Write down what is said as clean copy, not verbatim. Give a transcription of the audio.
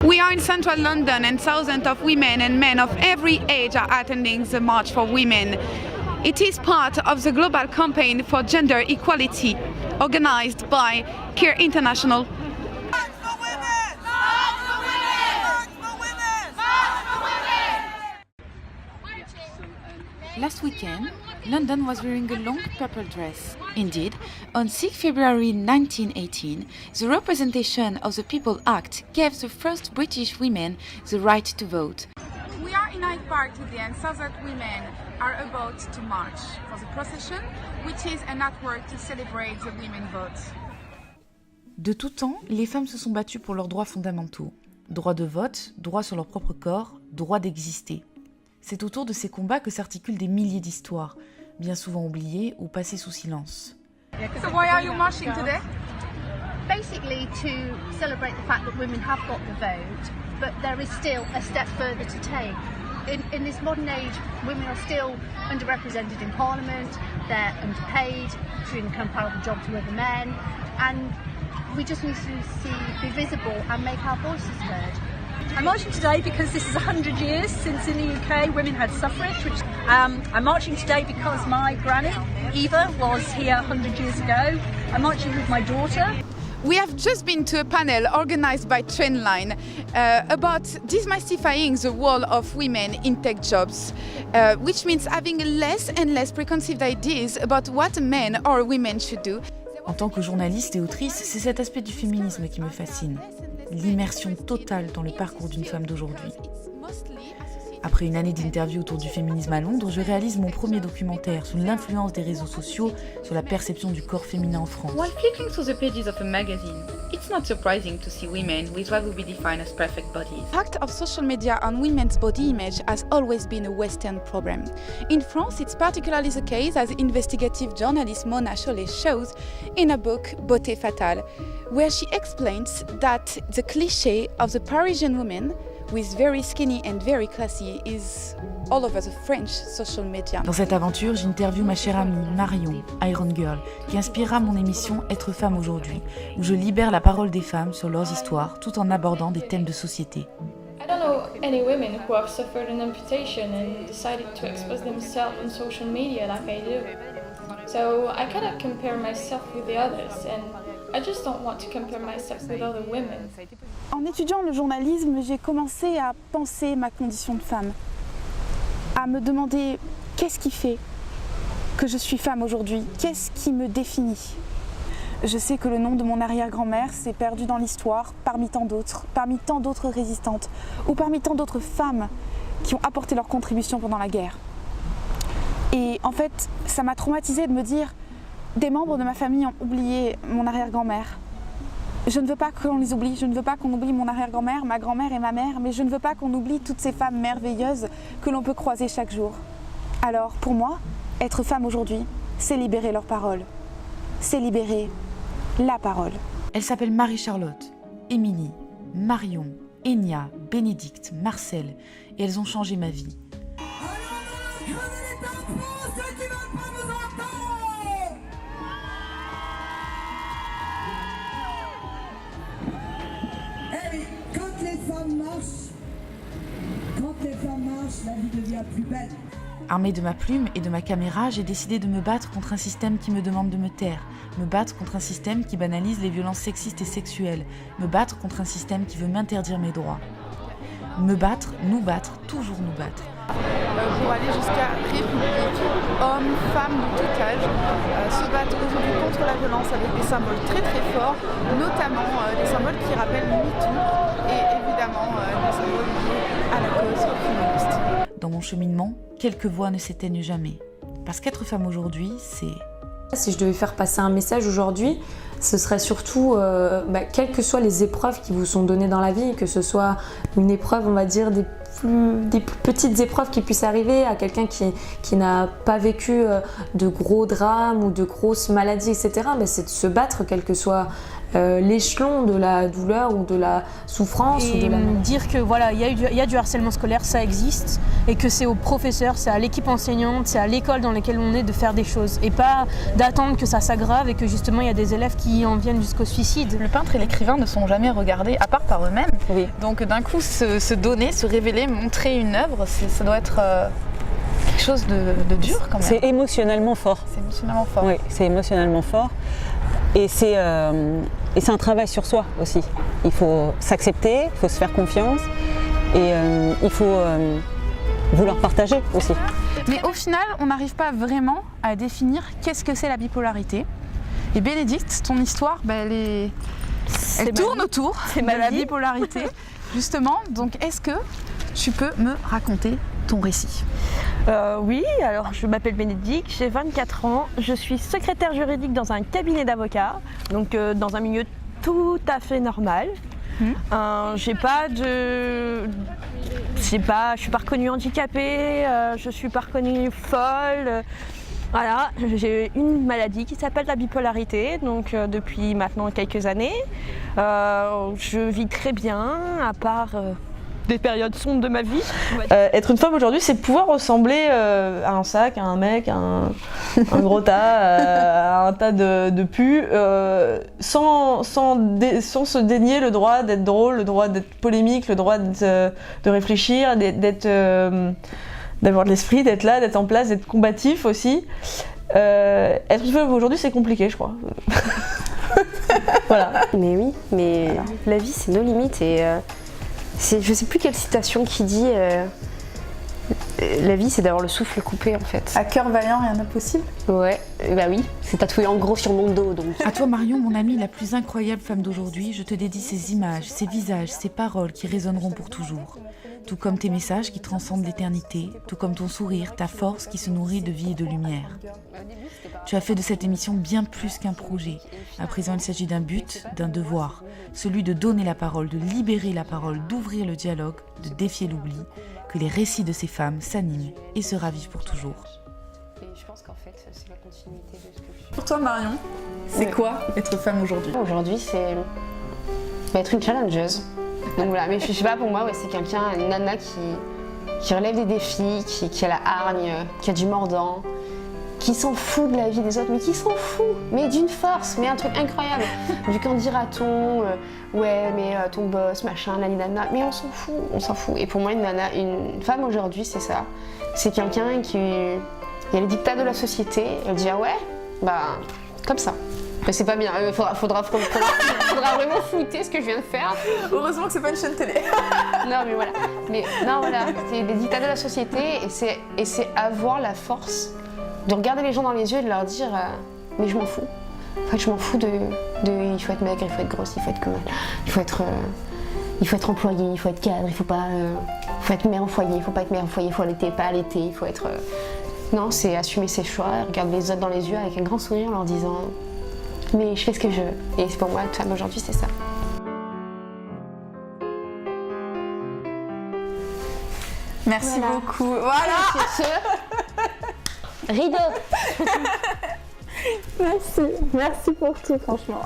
We are in central London and thousands of women and men of every age are attending the March for Women. It is part of the global campaign for gender equality organized by Care International. Last weekend, London was wearing a long purple dress. Indeed, on 6 February 1918, the Representation of the People Act gave the first British women the right to vote. We are in Hyde Park today and thousands of women are about to march for the procession, which is an artwork to celebrate the women's vote. De tout temps, les femmes se sont battues pour leurs droits fondamentaux. Droit de vote, droit sur leur propre corps, droit d'exister. C'est autour de ces combats que s'articulent des milliers d'histoires, bien souvent oubliées ou passées sous silence. So why are you marching today? Basically to celebrate the fact that women have got the vote, but there is still a step further to take. In this modern age, women are still underrepresented in Parliament, they're underpaid, doing a comparable job to other men, and we just need to be visible and make our voices heard. I'm marching today because this is 100 years since in the UK women had suffrage. I'm marching today because my granny, Eva, was here 100 years ago. I'm marching with my daughter. We have just been to a panel organized by Trendline about demystifying the role of women in tech jobs, which means having less and less preconceived ideas about what men or women should do. En tant que journaliste et autrice, c'est cet aspect du féminisme qui me fascine. L'immersion totale dans le parcours d'une femme d'aujourd'hui. Après une année d'interviews autour du féminisme à Londres, je réalise mon premier documentaire sous l'influence des réseaux sociaux sur la perception du corps féminin en France. While flicking through the pages of a magazine, it's not surprising to see women with what would be defined as perfect bodies. The impact of social media on women's body image has always been a Western problem. In France, it's particularly the case, as investigative journalist Mona Chollet shows in her book Beauté Fatale, where she explains that the cliché of the Parisian woman with very skinny and very classy is all over the French social media. Dans cette aventure, j'interviewe ma chère amie Marion, Iron Girl, qui inspirera mon émission Être femme aujourd'hui, où je libère la parole des femmes sur leurs histoires tout en abordant des thèmes de société. I don't know any women who have suffered an amputation and decided to express themselves on social media like I do. So I cannot compare myself with the others, and I just don't want to compare myself with other women. En étudiant le journalisme, j'ai commencé à penser ma condition de femme, à me demander qu'est-ce qui fait que je suis femme aujourd'hui, qu'est-ce qui me définit. Je sais que le nom de mon arrière-grand-mère s'est perdu dans l'histoire parmi tant d'autres résistantes, ou parmi tant d'autres femmes qui ont apporté leur contribution pendant la guerre. Et en fait, ça m'a traumatisée de me dire des membres de ma famille ont oublié mon arrière-grand-mère. Je ne veux pas qu'on les oublie, je ne veux pas qu'on oublie mon arrière-grand-mère, ma grand-mère et ma mère, mais je ne veux pas qu'on oublie toutes ces femmes merveilleuses que l'on peut croiser chaque jour. Alors, pour moi, être femme aujourd'hui, c'est libérer leur parole. C'est libérer la parole. Elle s'appelle Marie-Charlotte, Émilie, Marion, Enya, Bénédicte, Marcel, et elles ont changé ma vie. Quand les femmes marchent, la vie devient plus belle. Armée de ma plume et de ma caméra, j'ai décidé de me battre contre un système qui me demande de me taire, me battre contre un système qui banalise les violences sexistes et sexuelles, me battre contre un système qui veut m'interdire mes droits. Me battre, nous battre, toujours nous battre. Pour aller jusqu'à République, hommes, femmes de tout âge se battent aujourd'hui contre la violence avec des symboles très très forts, notamment des symboles qui rappellent MeToo et évidemment des symboles liés à la cause féministe. Dans mon cheminement, quelques voix ne s'éteignent jamais. Parce qu'être femme aujourd'hui, c'est... Si je devais faire passer un message aujourd'hui, ce serait surtout, quelles que soient les épreuves qui vous sont données dans la vie, que ce soit une épreuve, on va dire, des plus petites épreuves qui puissent arriver à quelqu'un qui n'a pas vécu de gros drames ou de grosses maladies, etc. Mais c'est de se battre, quelle que soit l'échelon de la douleur ou de la souffrance ou de la maladie. Dire que voilà, il y a du harcèlement scolaire, ça existe, et que c'est aux professeurs, c'est à l'équipe enseignante, c'est à l'école dans laquelle on est de faire des choses, et pas d'attendre que ça s'aggrave et que justement il y a des élèves qui en viennent jusqu'au suicide. Le peintre et l'écrivain ne sont jamais regardés à part par eux-mêmes. Oui. Donc d'un coup, se donner, se révéler, montrer une œuvre, ça doit être quelque chose de dur quand même. C'est émotionnellement fort. C'est émotionnellement fort. Oui, c'est émotionnellement fort. Et c'est un travail sur soi aussi. Il faut s'accepter, il faut se faire confiance et il faut vouloir partager aussi. Mais au final, on n'arrive pas vraiment à définir qu'est-ce que c'est la bipolarité. Et Bénédicte, ton histoire, elle tourne autour de la bipolarité, justement. Donc est-ce que tu peux me raconter ton récit? Oui, alors je m'appelle Bénédicte, j'ai 24 ans, je suis secrétaire juridique dans un cabinet d'avocats, donc dans un milieu tout à fait normal. Je suis pas reconnue handicapée, je suis pas reconnue folle. Voilà, j'ai une maladie qui s'appelle la bipolarité, donc depuis maintenant quelques années. Je vis très bien, à part des périodes sombres de ma vie. Être une femme aujourd'hui, c'est pouvoir ressembler à un sac, à un mec, à un gros tas, à un tas de pus, sans se dénier le droit d'être drôle, le droit d'être polémique, le droit de réfléchir, d'avoir de l'esprit, d'être là, d'être en place, d'être combatif aussi. Être une femme aujourd'hui, c'est compliqué, je crois. Voilà. Mais oui, mais voilà. La vie, c'est nos limites et je sais plus quelle citation qui dit la vie, c'est d'avoir le souffle coupé en fait. À cœur vaillant, rien d'impossible. Ouais, bah oui, c'est tatoué en gros sur mon dos donc. À toi Marion, mon amie, la plus incroyable femme d'aujourd'hui, je te dédie ces images, ces visages, ces paroles qui résonneront pour toujours. Tout comme tes messages qui transcendent l'éternité, tout comme ton sourire, ta force qui se nourrit de vie et de lumière. Tu as fait de cette émission bien plus qu'un projet. À présent, il s'agit d'un but, d'un devoir. Celui de donner la parole, de libérer la parole, d'ouvrir le dialogue, de défier l'oubli, que les récits de ces femmes s'animent et se ravivent pour toujours. Et je pense qu'en fait, c'est la continuité de ce que je suis. Pour toi, Marion, c'est quoi être femme aujourd'hui? Aujourd'hui, c'est être une challengeuse. Donc voilà, mais je sais pas, pour moi, c'est quelqu'un, une nana qui relève des défis, qui a la hargne, qui a du mordant, qui s'en fout de la vie des autres, mais qui s'en fout, mais d'une force, mais un truc incroyable. Du qu'en dira-t-on, ouais, mais ton boss, machin, nana, mais on s'en fout. Et pour moi, une femme aujourd'hui, c'est ça. C'est quelqu'un qui... Il y a les dictats de la société, elle dit, ah ouais, bah, comme ça. Mais c'est pas bien, faudra vraiment flouter ce que je viens de faire. Heureusement que c'est pas une chaîne télé. Non mais voilà, c'est des dictats de la société et c'est avoir la force de regarder les gens dans les yeux et de leur dire mais je m'en fous. En fait je m'en fous il faut être maigre, il faut être grosse, il faut être comme il faut être employé, il faut être cadre, il faut être mère au foyer, il faut pas être mère au foyer, il faut allaiter, pas allaiter, il faut être... Non, c'est assumer ses choix, regarder les autres dans les yeux avec un grand sourire en leur disant mais je fais ce que je veux. Et pour moi, toute femme aujourd'hui, c'est ça. Merci beaucoup. Voilà. Rideau. Merci pour tout, franchement.